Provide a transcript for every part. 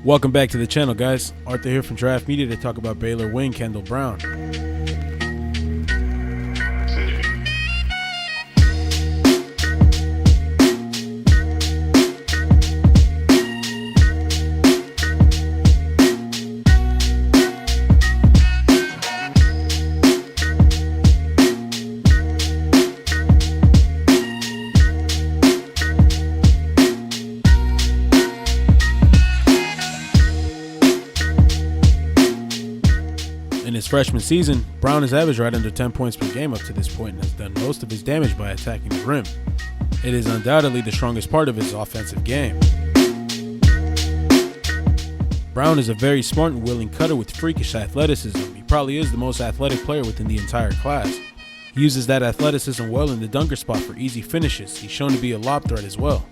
Welcome back to the channel, guys. Arthur here from Draft Media to talk about Baylor wing Kendall Brown. In his freshman season, Brown has averaged right under 10 points per game up to this point and has done most of his damage by attacking the rim. It is undoubtedly the strongest part of his offensive game. Brown is a very smart and willing cutter with freakish athleticism. He probably is the most athletic player within the entire class. He uses that athleticism well in the dunker spot for easy finishes. He's shown to be a lob threat as well.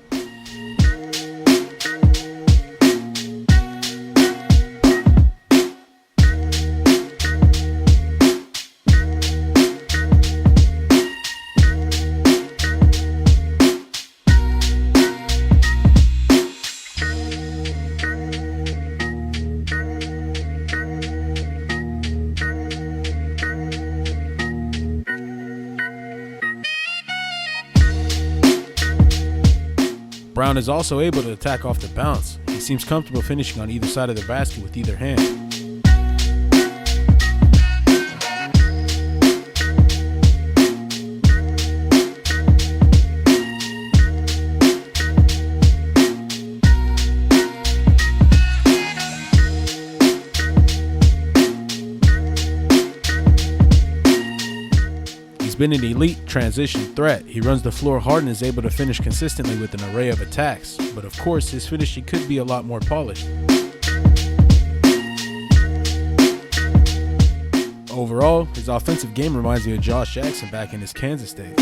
Brown is also able to attack off the bounce. He seems comfortable finishing on either side of the basket with either hand. He's been an elite transition threat. He runs the floor hard and is able to finish consistently with an array of attacks. But of course, his finishing could be a lot more polished. Overall, his offensive game reminds me of Josh Jackson back in his Kansas days.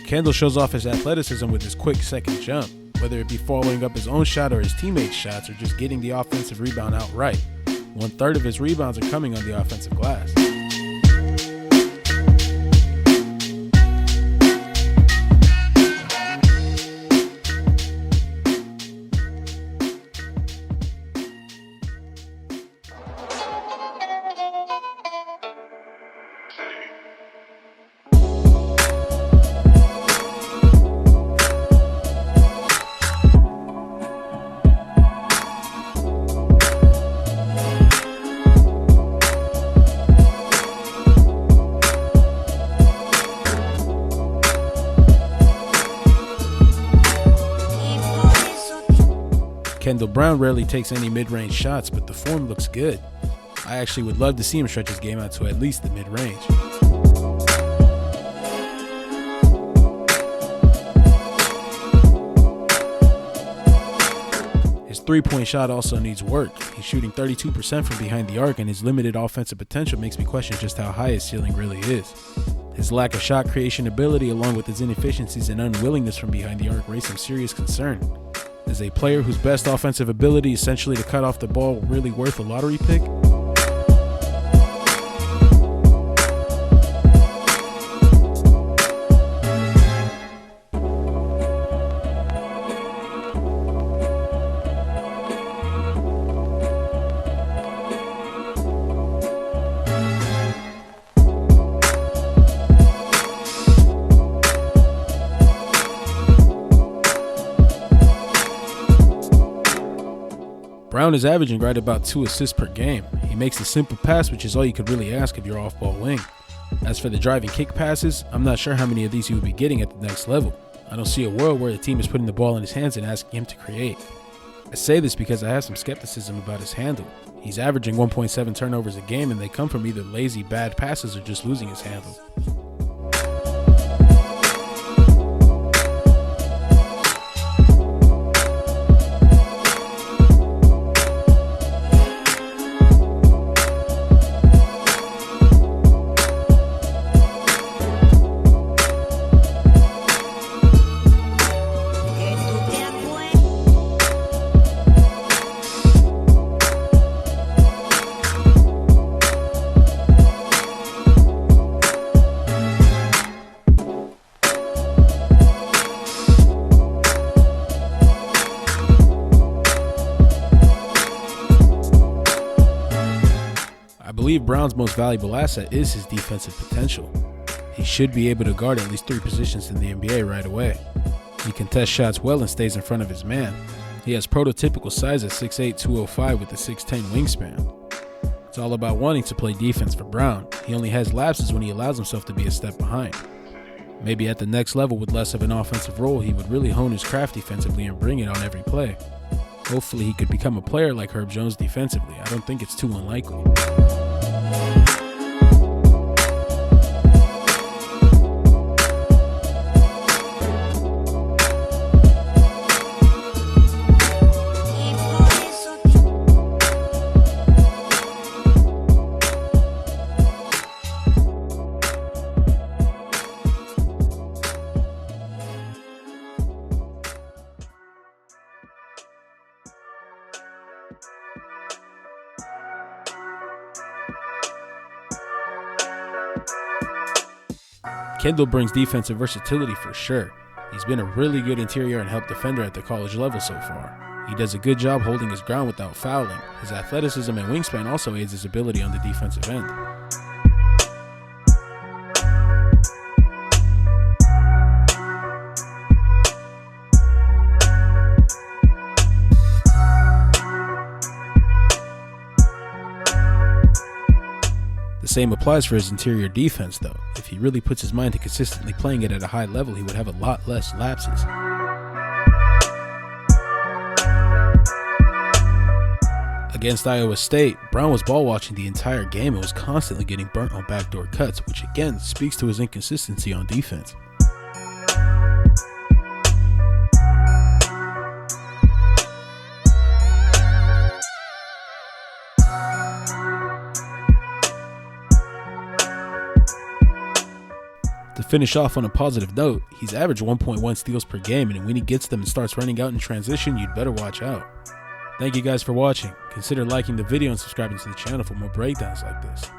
Kendall shows off his athleticism with his quick second jump, whether it be following up his own shot or his teammates' shots or just getting the offensive rebound outright. 1/3 of his rebounds are coming on the offensive glass. Kendall Brown rarely takes any mid-range shots, but the form looks good. I actually would love to see him stretch his game out to at least the mid-range. His three-point shot also needs work. He's shooting 32% from behind the arc, and his limited offensive potential makes me question just how high his ceiling really is. His lack of shot creation ability, along with his inefficiencies and unwillingness from behind the arc, raise some serious concern. Is a player whose best offensive ability essentially to cut off the ball really worth a lottery pick? Brown is averaging right about 2 assists per game. He makes a simple pass, which is all you could really ask of your off-ball wing. As for the driving kick passes, I'm not sure how many of these he will be getting at the next level. I don't see a world where the team is putting the ball in his hands and asking him to create. I say this because I have some skepticism about his handle. He's averaging 1.7 turnovers a game, and they come from either lazy, bad passes or just losing his handle. I believe Brown's most valuable asset is his defensive potential. He should be able to guard at least 3 positions in the NBA right away. He contests shots well and stays in front of his man. He has prototypical size at 6'8", 205 with a 6'10" wingspan. It's all about wanting to play defense for Brown. He only has lapses when he allows himself to be a step behind. Maybe at the next level with less of an offensive role, he would really hone his craft defensively and bring it on every play. Hopefully he could become a player like Herb Jones defensively. I don't think it's too unlikely. Kendall brings defensive versatility for sure. He's been a really good interior and help defender at the college level so far. He does a good job holding his ground without fouling. His athleticism and wingspan also aids his ability on the defensive end. The same applies for his interior defense though. If he really puts his mind to consistently playing it at a high level, he would have a lot less lapses. Against Iowa State, Brown was ball watching the entire game and was constantly getting burnt on backdoor cuts, which again speaks to his inconsistency on defense. To finish off on a positive note, he's averaged 1.1 steals per game, and when he gets them and starts running out in transition, you'd better watch out. Thank you guys for watching. Consider liking the video and subscribing to the channel for more breakdowns like this.